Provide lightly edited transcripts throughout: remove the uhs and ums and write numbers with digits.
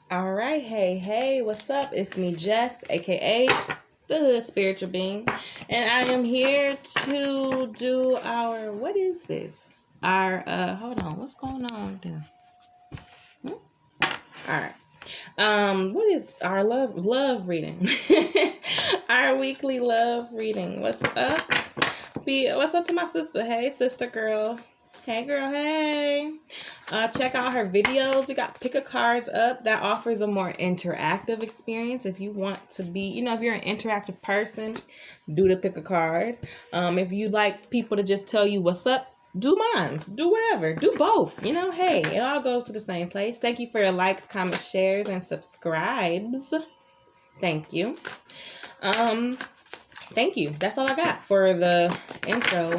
All right, hey, what's up? It's me, Jess, aka the Hood Spiritual Being, and I am here to do our what is this? Our hold on, what's going on there? All right. What is our love reading? Our weekly love reading. What's up? What's up to my sister? Hey, sister girl. Hey, girl. Hey. Check out her videos. We got pick a cards up that offers a more interactive experience. If you want to be, if you're an interactive person, do the pick a card. If you like people to just tell you what's up, do mine. Do whatever. Do both. Hey, it all goes to the same place. Thank you for your likes, comments, shares, and subscribes. Thank you. Thank you. That's all I got for the intro.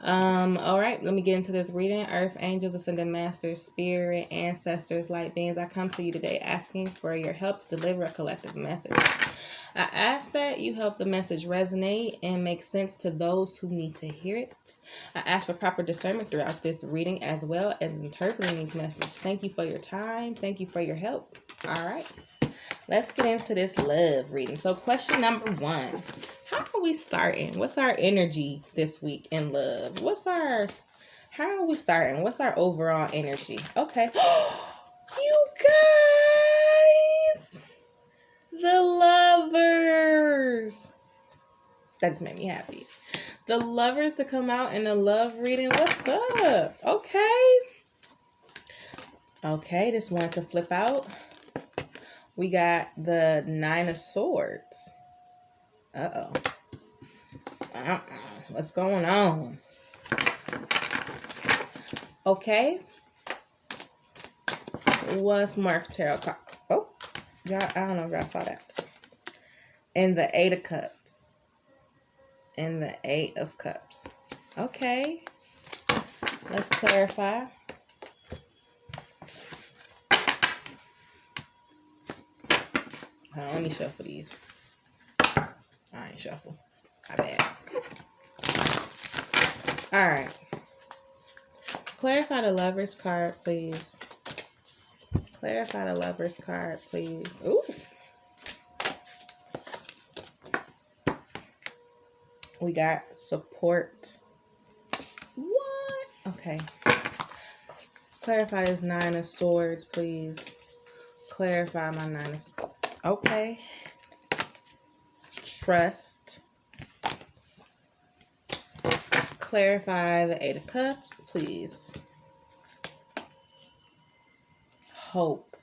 All right, let me get into this reading. Earth angels, ascended masters, spirit, ancestors, light beings, I come to you today asking for your help to deliver a collective message. I ask that you help the message resonate and make sense to those who need to hear it. I ask for proper discernment throughout this reading as well as interpreting these messages. Thank you for your time. Thank you for your help. All right, let's get into this love reading. So question number 1. How are we starting? What's our energy this week in love? How are we starting? What's our overall energy? Okay. You guys! The lovers! That just made me happy. The lovers to come out in the love reading. What's up? Okay, this one to flip out. We got the 9 of Swords. Uh-oh. What's going on? Okay. What's Mark Tarot card? Oh, y'all, I don't know if y'all saw that. And the 8 of Cups. And the 8 of Cups. Okay. Let's clarify. Let me shuffle these. I ain't shuffle. My bad. Alright. Clarify the Lover's card, please. Clarify the Lover's card, please. Ooh. We got support. What? Okay. Clarify this 9 of Swords, please. Clarify my 9 of Swords. Okay. Trust. Clarify the 8 of Cups, please. Hope.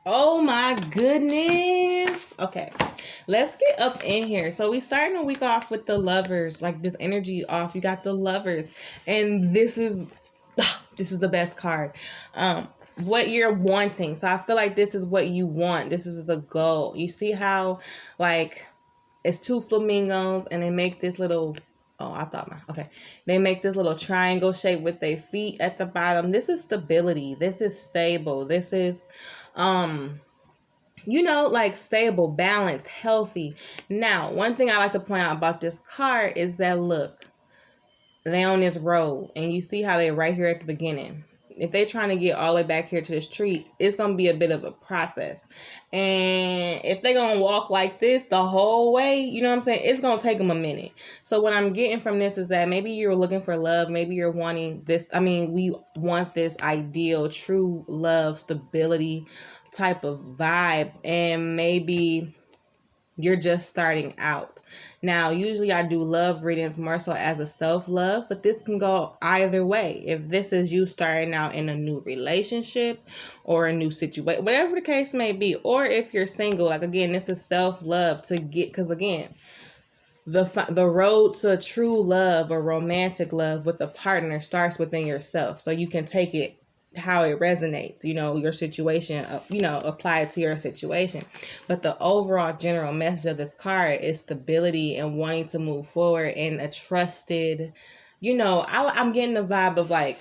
Oh my goodness. Okay. Let's get up in here. So we starting the week off with the lovers, like this energy off. You got the lovers. And this is the best card. What you're wanting. So I feel like this is what you want. This is the goal. You see how like it's 2 flamingos and they make this little they make this little triangle shape with their feet at the bottom. This is stability. This is stable. This is like stable, balanced, healthy. Now, one thing I like to point out about this card is that look, they on this road and you see how they right here at the beginning. If they're trying to get all the way back here to this tree, it's going to be a bit of a process. And if they're going to walk like this the whole way, you know what I'm saying? It's going to take them a minute. So what I'm getting from this is that maybe you're looking for love. Maybe you're wanting this. I mean, we want this ideal, true love, stability type of vibe. And maybe you're just starting out. Now, usually I do love readings more so as a self-love, but this can go either way. If this is you starting out in a new relationship or a new situation, whatever the case may be, or if you're single, like again, this is self-love to get, because again, the road to true love or romantic love with a partner starts within yourself. So you can take it how it resonates, your situation, apply it to your situation. But the overall general message of this card is stability and wanting to move forward and a trusted, I'm getting the vibe of like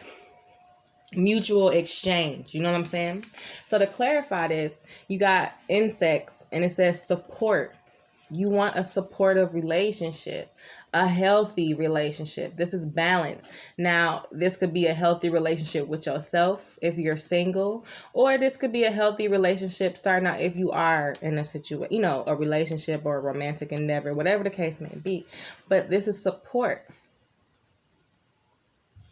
mutual exchange. You know what I'm saying? So to clarify this, you got insects and it says support. You want a supportive relationship. a healthy relationship. This is balance. Now, this could be a healthy relationship with yourself if you're single, or this could be a healthy relationship starting out if you are in a situation, a relationship or a romantic endeavor, whatever the case may be. But this is support.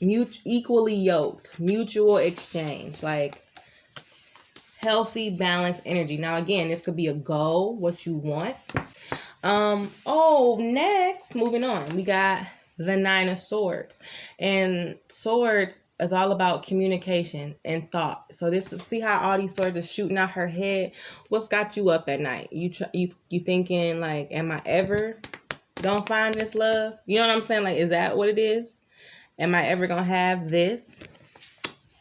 Equally yoked, mutual exchange, like healthy, balanced energy. Now, again, this could be a goal, what you want. Next, moving on, we got the Nine of Swords. And swords is all about communication and thought. So see how all these swords are shooting out her head. What's got you up at night? You thinking like, am I ever gonna find this love? You know what I'm saying? Like, is that what it is? Am I ever gonna have this?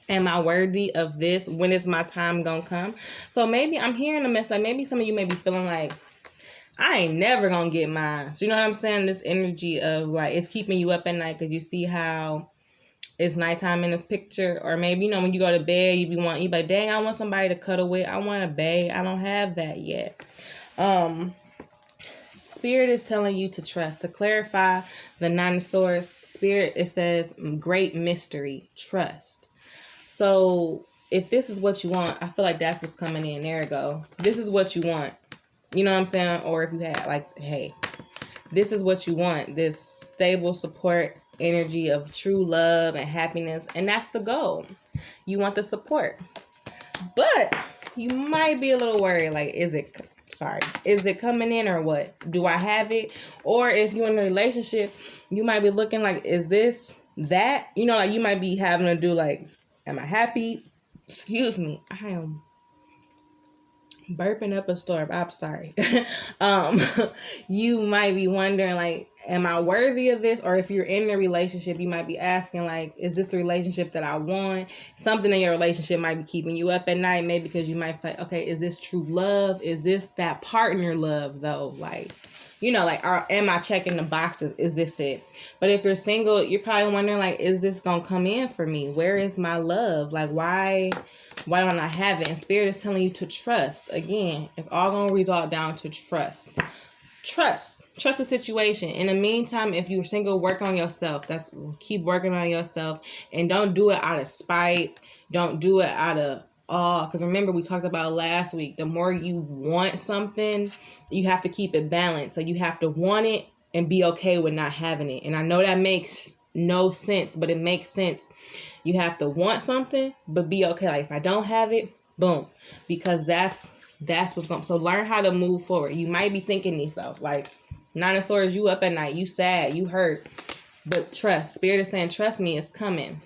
Am I worthy of this? When is my time gonna come? So maybe I'm hearing a message. Like maybe some of you may be feeling like, I ain't never gonna get mine. So you know what I'm saying? This energy of like, it's keeping you up at night because you see how it's nighttime in the picture. Or maybe, when you go to bed, you be like, dang, I want somebody to cuddle with. I want a bae. I don't have that yet. Spirit is telling you to trust. To clarify the Nine of Swords, Spirit, it says great mystery, trust. So if this is what you want, I feel like that's what's coming in. There you go. This is what you want. You know what I'm saying? Or if you had like, hey, this is what you want. This stable support energy of true love and happiness. And that's the goal. You want the support. But you might be a little worried. Like, is it coming in or what? Do I have it? Or if you're in a relationship, you might be looking like, is this that? Like you might be having to do like, am I happy? Excuse me. I am burping up a storm. I'm sorry. You might be wondering like, am I worthy of this? Or if you're in a relationship, you might be asking like, is this the relationship that I want? Something in your relationship might be keeping you up at night, maybe because you might think, okay, is this true love? Is this that partner love though? Like, am I checking the boxes? Is this it? But if you're single, you're probably wondering like, is this gonna come in for me? Where is my love? Like, why don't I have it? And Spirit is telling you to trust. Again, it's all gonna result down to trust. Trust the situation. In the meantime, if you're single, work on yourself. Keep working on yourself, and don't do it out of spite. Don't do it out of because remember we talked about last week, the more you want something, you have to keep it balanced. So you have to want it and be okay with not having it. And I know that makes no sense, but it makes sense. You have to want something, but be okay. Like if I don't have it, boom, because that's what's going. So learn how to move forward. You might be thinking these stuff like Nine of Swords, you up at night, you sad, you hurt, but trust. Spirit is saying, trust me, it's coming.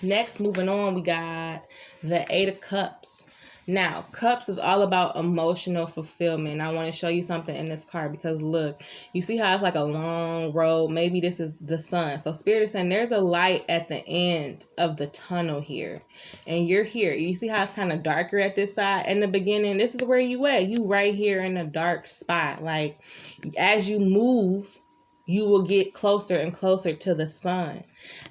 Next, moving on, we got the Eight of Cups. Now, Cups is all about emotional fulfillment. I want to show you something in this card because look, you see how it's like a long road. Maybe this is the sun. So Spirit is saying there's a light at the end of the tunnel here. And you're here. You see how it's kind of darker at this side? In the beginning, this is where you at. You right here in a dark spot. Like, as you move, you will get closer and closer to the sun.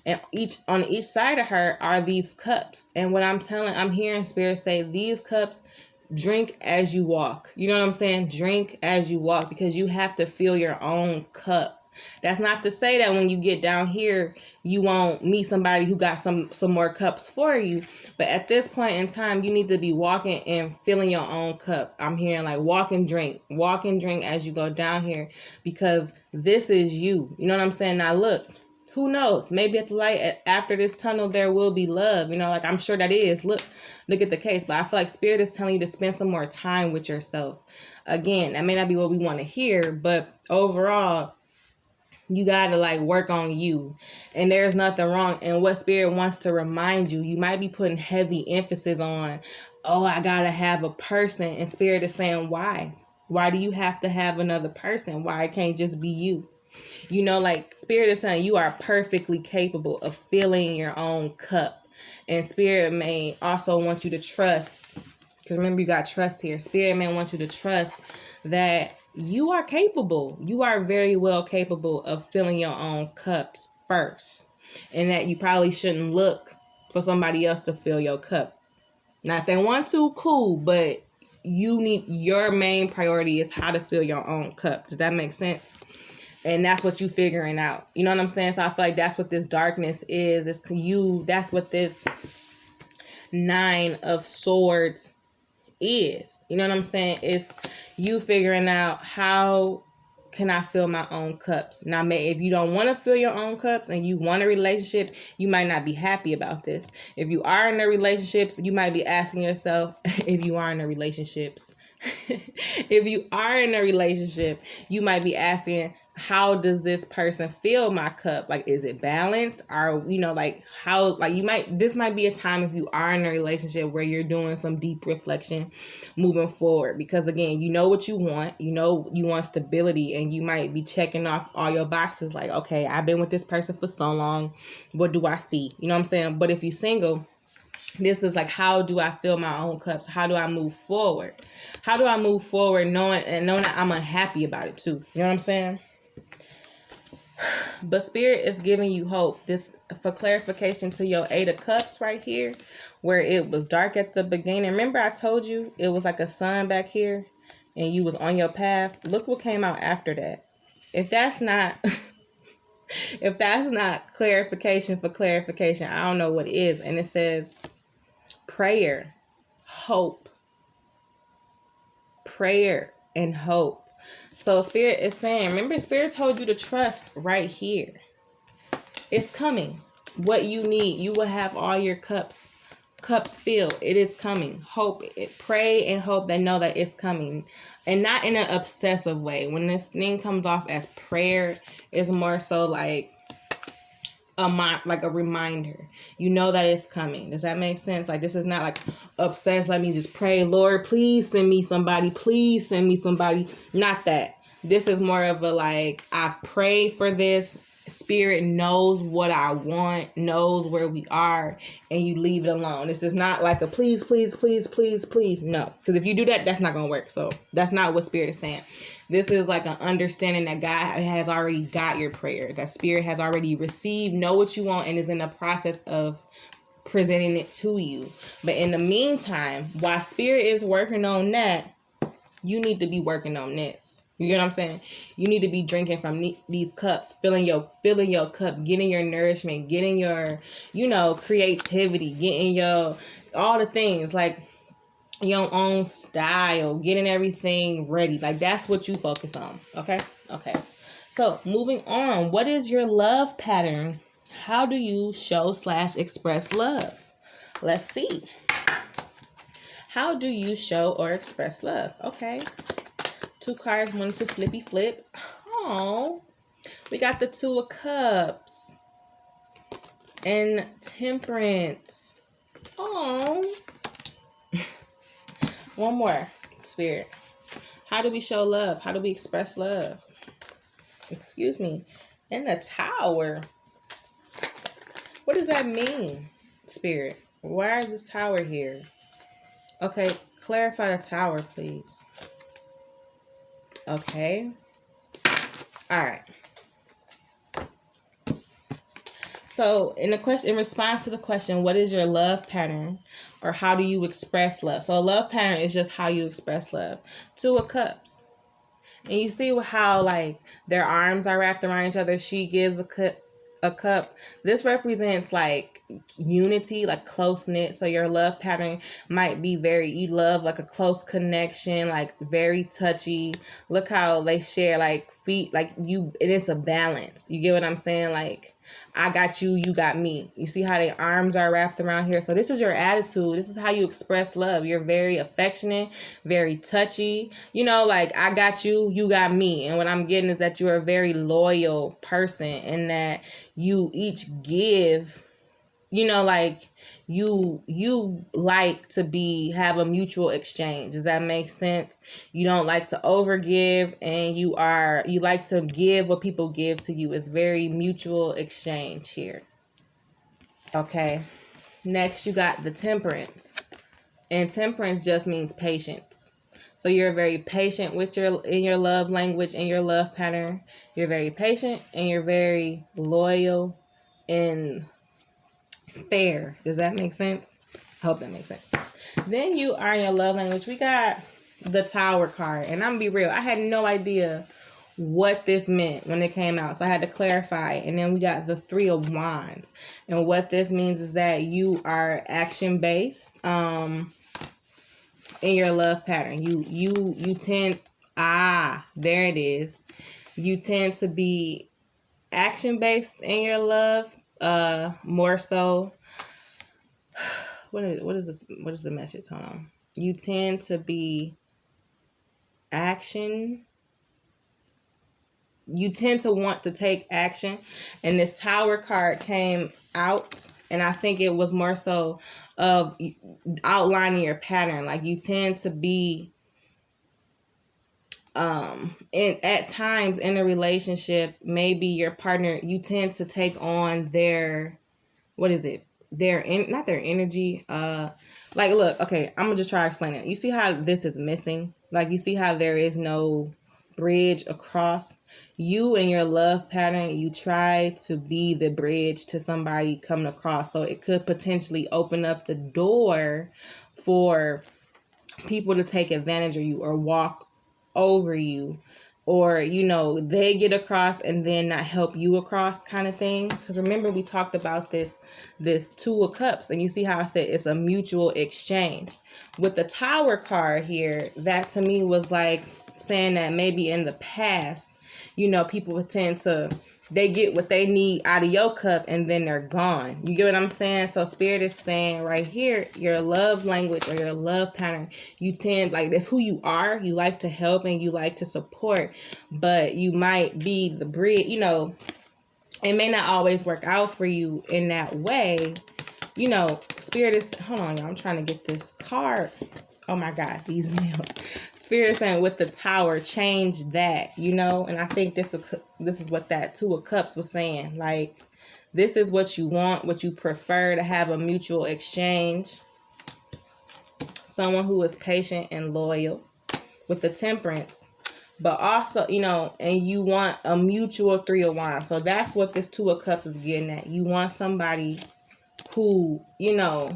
And on each side of her are these cups. And what I'm hearing Spirit say, these cups, drink as you walk. You know what I'm saying? Drink as you walk, because you have to fill your own cup. That's not to say that when you get down here, you won't meet somebody who got some more cups for you. But at this point in time, you need to be walking and filling your own cup. I'm hearing like walk and drink as you go down here, because this is you. You know what I'm saying? Now look, who knows? Maybe at the light after this tunnel, there will be love. Like I'm sure that is. Look at the case. But I feel like Spirit is telling you to spend some more time with yourself. Again, that may not be what we want to hear, but overall, you got to like work on you, and there's nothing wrong. And what Spirit wants to remind you, you might be putting heavy emphasis on, I got to have a person. And Spirit is saying, why do you have to have another person? Why it can't just be you? Like Spirit is saying you are perfectly capable of filling your own cup. And Spirit may also want you to trust, because remember you got trust here. Spirit may want you to trust that you are capable. You are very well capable of filling your own cups first. And that you probably shouldn't look for somebody else to fill your cup. Now, if they want to, cool. But your main priority is how to fill your own cup. Does that make sense? And that's what you figuring out. You know what I'm saying? So I feel like that's what this darkness is. It's you. That's what this 9 of Swords is. You know what I'm saying? It's you figuring out how can I fill my own cups. Now, if you don't want to fill your own cups and you want a relationship, you might not be happy about this. If you are in a relationships, you might be asking yourself, if you are in a relationships, if you are in a relationship, you might be asking, how does this person fill my cup? Like, is it balanced? Or, you know, like how, like this might be a time if you are in a relationship where you're doing some deep reflection moving forward. Because again, you know what you want. You know you want stability, and you might be checking off all your boxes. Like, okay, I've been with this person for so long. What do I see? You know what I'm saying? But if you're single, this is like, how do I fill my own cups? How do I move forward? How do I move forward knowing that I'm unhappy about it too? You know what I'm saying? But Spirit is giving you hope. This for clarification to your 8 of Cups right here, where it was dark at the beginning. Remember I told you it was like a sun back here and you was on your path? Look what came out after that. If that's not if that's not clarification for clarification, I don't know what is. And it says prayer, hope. Prayer and hope. So Spirit is saying, remember Spirit told you to trust right here. It's coming. What you need, you will have all your cups filled. It is coming. Hope it. Pray and hope that know that it's coming. And not in an obsessive way. When this thing comes off as prayer, it's more so like a reminder. You know that it's coming. Does that make sense? Like, this is not like obsessed. Let me just pray, Lord, please send me somebody. Please send me somebody. Not that. This is more of a like, I've prayed for this. Spirit knows what I want, knows where we are, and you leave it alone. This is not like a please, please, please, please, please. No, because if you do that, that's not going to work. So that's not what Spirit is saying. This is like an understanding that God has already got your prayer, that Spirit has already received, know what you want, and is in the process of presenting it to you. But in the meantime, while Spirit is working on that, you need to be working on this. You get what I'm saying? You need to be drinking from these cups, filling your cup, getting your nourishment, getting your, creativity, getting your, all the things, like your own style, getting everything ready. Like, that's what you focus on. Okay. So moving on, what is your love pattern? How do you show / express love? Let's see. How do you show or express love? Okay. 2 cards, 1 to flippy flip. Oh, we got the 2 of Cups and Temperance. Oh, one more, Spirit. How do we show love? How do we express love? Excuse me. And the Tower. What does that mean, Spirit? Why is this Tower here? Okay, clarify the Tower, please. Okay. All right. So in response to the question, what is your love pattern, or how do you express love? So a love pattern is just how you express love. 2 of Cups. And you see how like their arms are wrapped around each other. She gives a cup. This represents like unity, like close knit. So your love pattern might be you love like a close connection, like very touchy. Look how they share like feet, like you, and it's a balance. You get what I'm saying? Like, I got you, you got me. You see how their arms are wrapped around here? So this is your attitude. This is how you express love. You're very affectionate, very touchy. Like, I got you, you got me. And what I'm getting is that you're a very loyal person, and that you each give, like you like to have a mutual exchange. Does that make sense? You don't like to overgive, and you like to give what people give to you. It's very mutual exchange here. Okay. Next, you got the Temperance. And Temperance just means patience. So you're very patient in your love language and your love pattern. You're very patient, and you're very loyal and fair. Does that make sense? I hope that makes sense. Then you are in your love language. We got the Tower card. And I'm going to be real. I had no idea what this meant when it came out. So I had to clarify. And then we got the Three of Wands. And what this means is that you are action-based in your love pattern. You tend, there it is. You tend to be action-based in your love, more so. What is this? What is the message? Hold on. You tend to be action. You tend to want to take action, and this Tower card came out, and I think it was more so of outlining your pattern. Like, you tend to be and at times in a relationship, maybe your partner, you tend to take on their, what is it, not their energy, like, look, okay, I'm gonna just try to explain it. You see how this is missing? Like, you see how there is no bridge across? You and your love pattern, you try to be the bridge to somebody coming across, so it could potentially open up the door for people to take advantage of you or walk over you, or, you know, they get across and then not help you across, kind of thing. Because remember, we talked about this Two of Cups, and you see how I said it's a mutual exchange. With the Tower card here, that to me was like saying that maybe in the past, you know, people would tend to, they get what they need out of your cup and then they're gone. You get what I'm saying? So Spirit is saying right here, your love language or your love pattern, you tend, like, that's who you are. You like to help and you like to support, but you might be the bridge. You know, it may not always work out for you in that way. You know, Spirit is, hold on, y'all, I'm trying to get this card. Oh my God, these nails. Spirit is saying with the Tower, change that, you know? And I think this is what that Two of Cups was saying. Like, this is what you want, what you prefer, to have a mutual exchange. Someone who is patient and loyal with the Temperance. But also, you know, and you want a mutual Three of Wands. So that's what this Two of Cups is getting at. You want somebody who, you know,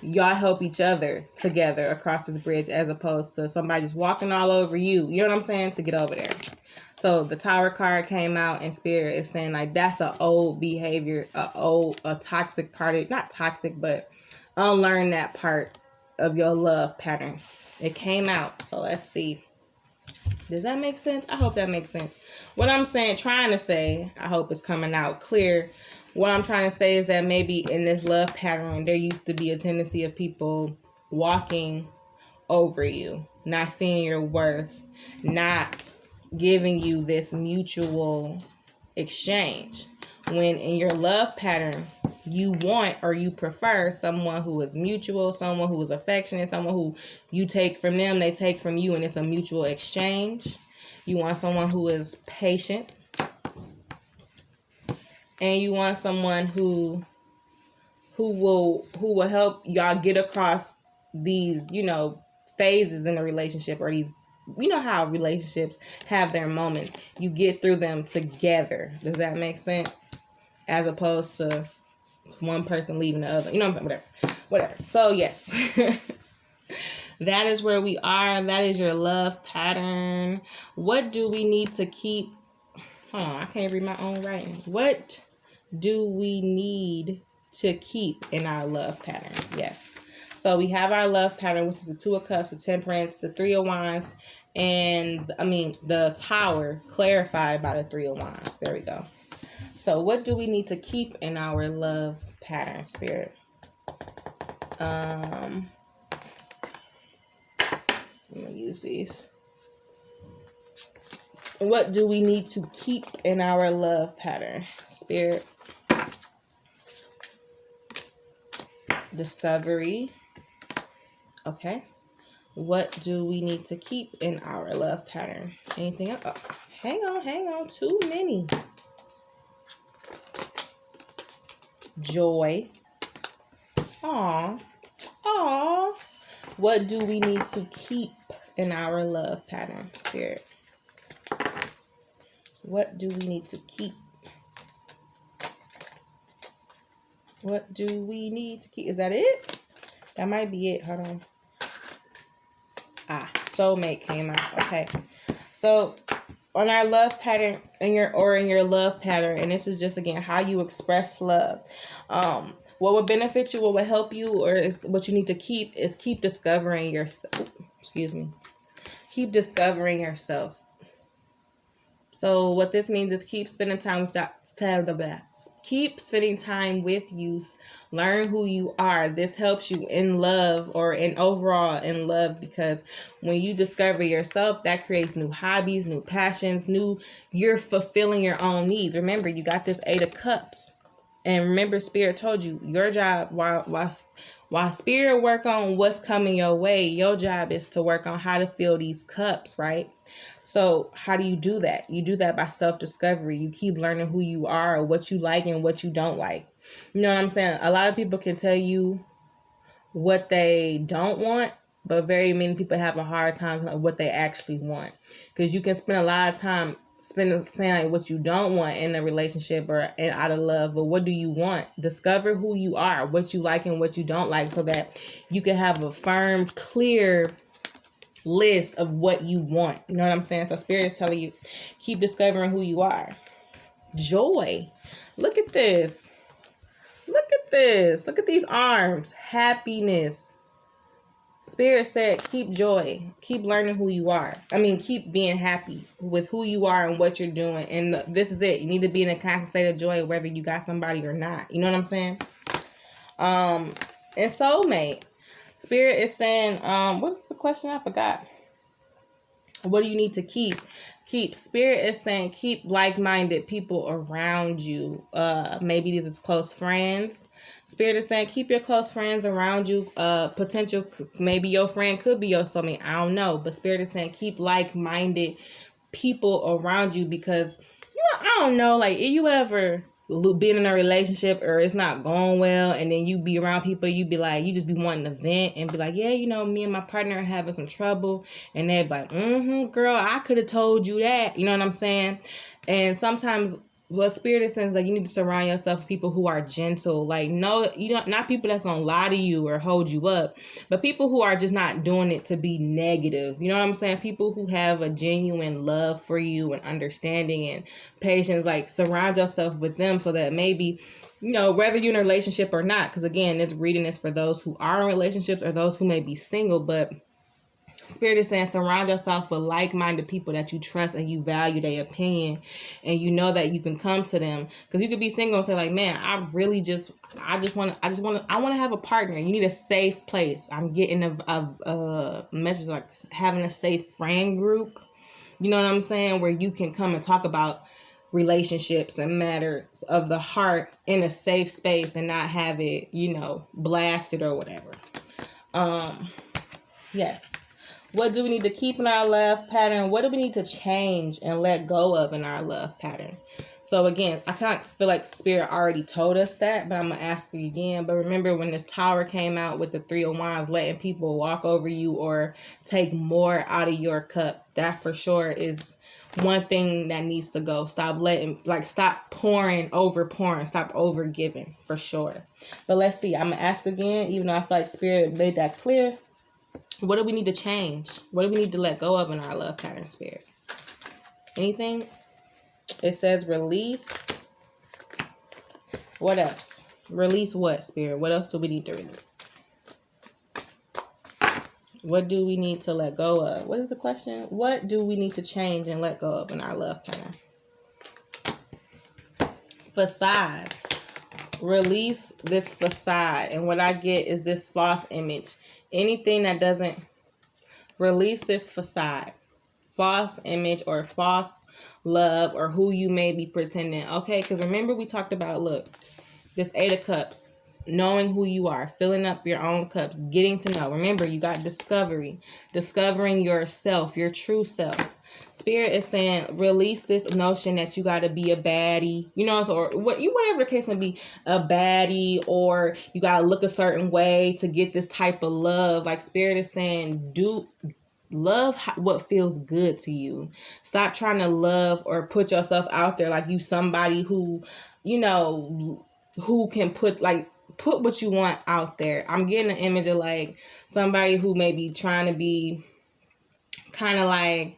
y'all help each other together across this bridge, as opposed to somebody just walking all over you. You know what I'm saying? To get over there. So the Tower card came out, and Spirit is saying, like, that's an old behavior, a toxic part. Not toxic, but unlearn that part of your love pattern. It came out. So let's see. Does that make sense? I hope that makes sense. What I'm saying, trying to say, I hope it's coming out clear. What I'm trying to say is that maybe in this love pattern, there used to be a tendency of people walking over you, not seeing your worth, not giving you this mutual exchange. When in your love pattern, you want or you prefer someone who is mutual, someone who is affectionate, someone who you take from them, they take from you, and it's a mutual exchange. You want someone who is patient. And you want someone who will help y'all get across these, you know, phases in a relationship, or these, you know how relationships have their moments. You get through them together. Does that make sense? As opposed to one person leaving the other. You know what I'm saying? Whatever. So yes. That is where we are. That is your love pattern. What do we need to keep? Hold on, I can't read my own writing. What do we need to keep in our love pattern? Yes. So we have our love pattern, which is the Two of Cups, the Temperance, the Three of Wands, and the Tower, clarified by the Three of Wands. There we go. So what do we need to keep in our love pattern, Spirit? I'm gonna use these. What do we need to keep in our love pattern, Spirit? Discovery. Okay. What do we need to keep in our love pattern? Anything else? Oh, hang on. Too many. Joy. Aw. What do we need to keep in our love pattern, Spirit? What do we need to keep? What do we need to keep? Is that it? That might be it. Hold on. Soulmate came out. Okay. So on our love pattern in your love pattern, and this is just again how you express love. What would benefit you, what would help you, or is what you need to keep discovering yourself. Excuse me. Keep discovering yourself. So what this means is keep spending time with that. Keep spending time with you. Learn who you are. This helps you in love or in overall in love, because when you discover yourself, that creates new hobbies, new passions, you're fulfilling your own needs. Remember, you got this 8 of Cups. And remember, Spirit told you your job, while Spirit work on what's coming your way, your job is to work on how to fill these cups, right? So how do you do that? You do that by self-discovery. You keep learning who you are, what you like and what you don't like. You know what I'm saying? A lot of people can tell you what they don't want, but very many people have a hard time with what they actually want. Because you can spend a lot of time saying like what you don't want in a relationship or out of love, but what do you want? Discover who you are, what you like and what you don't like, so that you can have a firm, clear list of what you want. You know what I'm saying? So Spirit is telling you, keep discovering who you are. Joy. Look at this. Look at this. Look at these arms. Happiness. Spirit said, keep joy. Keep learning who you are. Keep being happy with who you are and what you're doing. And this is it. You need to be in a constant state of joy, whether you got somebody or not. You know what I'm saying? And soulmate. Spirit is saying, what's the question? I forgot. What do you need to keep? Spirit is saying keep like-minded people around you. Maybe these is close friends. Spirit is saying keep your close friends around you. Potential, maybe your friend could be your soulmate. I don't know. But Spirit is saying keep like-minded people around you, because I don't know, like, if you ever been in a relationship or it's not going well, and then you be around people, you be like, you just be wanting to vent and be like, yeah, me and my partner are having some trouble, and they're like, girl, I could have told you that. You know what I'm saying? And sometimes what Spirit is saying is like you need to surround yourself with people who are gentle. Like, no, you don't, not people that's gonna lie to you or hold you up, but people who are just not doing it to be negative. You know what I'm saying? People who have a genuine love for you and understanding and patience. Like, surround yourself with them, so that maybe, whether you're in a relationship or not, because again, this reading is for those who are in relationships or those who may be single, but Spirit is saying surround yourself with like-minded people that you trust and you value their opinion, and you know that you can come to them. Because you could be single and say like, man, I want to have a partner. You need a safe place. I'm getting a message like having a safe friend group. You know what I'm saying? Where you can come and talk about relationships and matters of the heart in a safe space and not have it, blasted or whatever. Yes. What do we need to keep in our love pattern? What do we need to change and let go of in our love pattern? So again, I kind of feel like Spirit already told us that, but I'm going to ask you again. But remember when this Tower came out with the 3 of Wands, letting people walk over you or take more out of your cup, that for sure is one thing that needs to go. Stop pouring, stop over giving, for sure. But let's see. I'm going to ask again, even though I feel like Spirit made that clear. What do we need to change? What do we need to let go of in our love pattern, Spirit? Anything? It says release. What else? Release what, Spirit? What else do we need to release? What do we need to let go of? What is the question? What do we need to change and let go of in our love pattern? Facade. Release this facade. And what I get is this false image. Anything that doesn't release this facade, false image or false love, or who you may be pretending. Okay, because remember we talked about, look, this 8 of Cups, knowing who you are, filling up your own cups, getting to know. Remember, you got discovering yourself, your true self. Spirit is saying release this notion that you got to be a baddie, or whatever the case may be, a baddie, or you got to look a certain way to get this type of love. Like, Spirit is saying, love what feels good to you. Stop trying to love or put yourself out there like you somebody who, who can put what you want out there. I'm getting an image of like somebody who may be trying to be kind of like,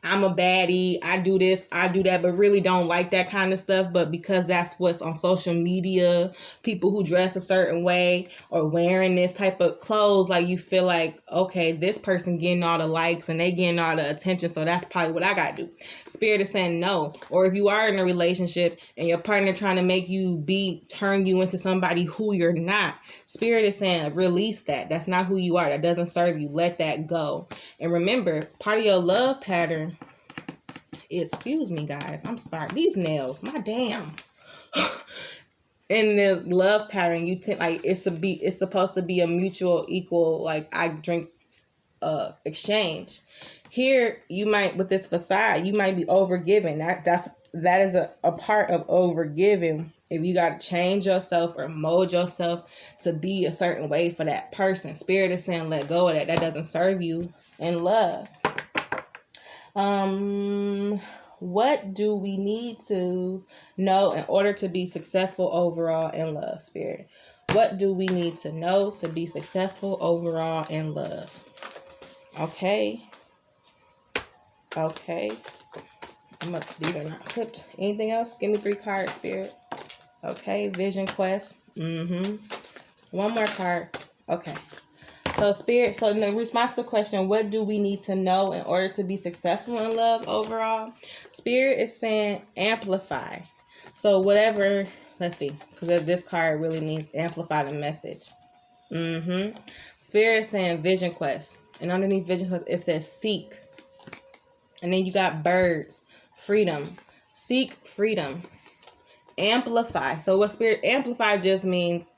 I'm a baddie, I do this, I do that, but really don't like that kind of stuff. But because that's what's on social media, people who dress a certain way or wearing this type of clothes, like you feel like, okay, this person getting all the likes and they getting all the attention, so that's probably what I gotta do. Spirit is saying no. Or if you are in a relationship and your partner trying to make you turn you into somebody who you're not, Spirit is saying release that. That's not who you are. That doesn't serve you. Let that go. And remember, part of your love pattern, excuse me guys, I'm sorry, these nails, my damn. In the love pattern, you tend, like, it's supposed to be a mutual, equal, like, I drink exchange. Here you might, with this facade, you might be overgiving. That is a part of overgiving. If you got to change yourself or mold yourself to be a certain way for that person, Spirit is saying let go of that. That doesn't serve you in love. What do we need to know in order to be successful overall in love, Spirit? What do we need to know to be successful overall in love? Okay. These are not clipped. Anything else? Give me 3 cards, Spirit. Okay. Vision Quest. One more card. Okay. So Spirit, so in the response to the question, what do we need to know in order to be successful in love overall? Spirit is saying amplify. So whatever, let's see, because this card really means amplify the message. Spirit is saying Vision Quest. And underneath Vision Quest, it says seek. And then you got birds, freedom. Seek freedom. Amplify. So what Spirit amplify just means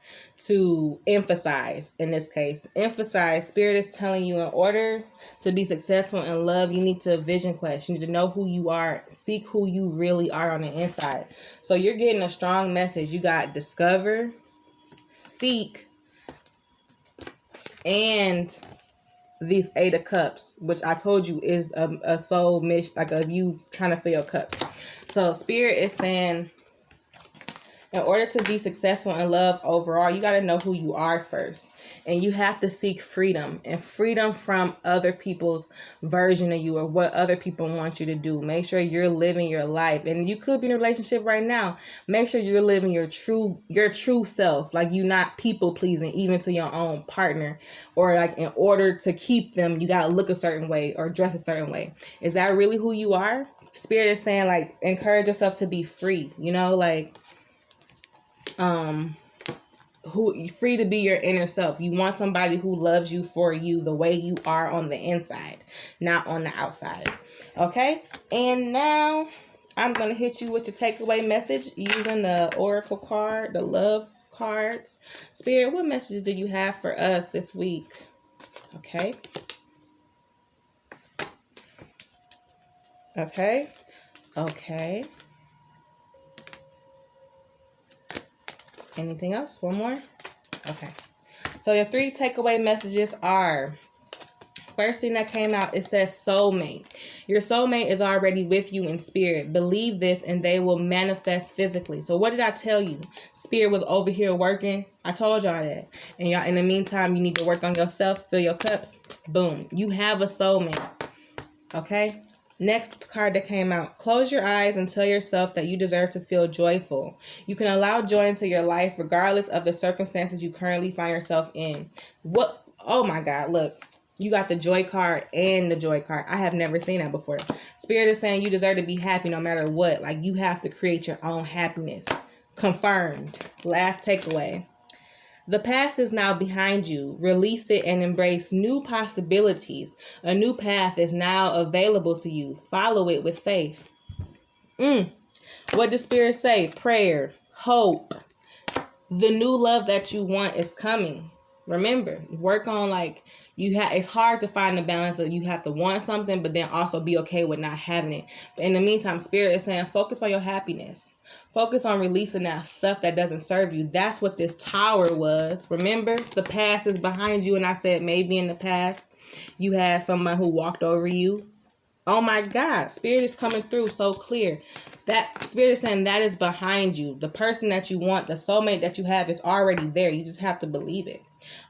to emphasize. In this case, emphasize. Spirit is telling you in order to be successful in love, you need to Vision Quest. You need to know who you are. Seek who you really are on the inside. So you're getting a strong message. You got discover, seek, and these 8 of Cups, which I told you is a soul mission, like a you trying to fill your cups. So Spirit is saying, in order to be successful in love overall, you got to know who you are first. And you have to seek freedom, and freedom from other people's version of you or what other people want you to do. Make sure you're living your life. And you could be in a relationship right now. Make sure you're living your true self. Like, you're not people pleasing, even to your own partner. Or like, in order to keep them, you got to look a certain way or dress a certain way. Is that really who you are? Spirit is saying, like, encourage yourself to be free. You know, like, free to be your inner self. You want somebody who loves you for you the way you are on the inside, not on the outside. Okay? And now I'm going to hit you with your takeaway message using the Oracle card, the love cards. Spirit, what messages do you have for us this week? Okay. Okay. Okay. Anything else? One more? Okay. So your 3 takeaway messages are, first thing that came out, it says soulmate. Your soulmate is already with you in spirit. Believe this and they will manifest physically. So what did I tell you? Spirit was over here working. I told y'all that. And y'all, in the meantime, you need to work on yourself, fill your cups. Boom. You have a soulmate. Okay? Next card that came out, close your eyes and tell yourself that you deserve to feel joyful. You can allow joy into your life regardless of the circumstances you currently find yourself in. What? Oh my God, look. You got the joy card and the joy card. I have never seen that before. Spirit is saying you deserve to be happy no matter what. Like, you have to create your own happiness. Confirmed. Last takeaway. The past is now behind you. Release it and embrace new possibilities. A new path is now available to you. Follow it with faith. What does Spirit say? Prayer, hope. The new love that you want is coming. Remember, work on, like, it's hard to find the balance of you have to want something, but then also be okay with not having it. But in the meantime, Spirit is saying, focus on your happiness. Focus on releasing that stuff that doesn't serve you. That's what this tower was. Remember, the past is behind you. And I said, maybe in the past, you had someone who walked over you. Oh my God, Spirit is coming through so clear. That Spirit is saying that is behind you. The person that you want, the soulmate that you have is already there. You just have to believe it.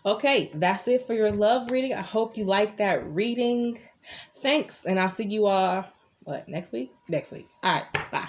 Okay, that's it for your love reading. I hope you like that reading. Thanks, and I'll see you all, next week? Next week. All right, bye.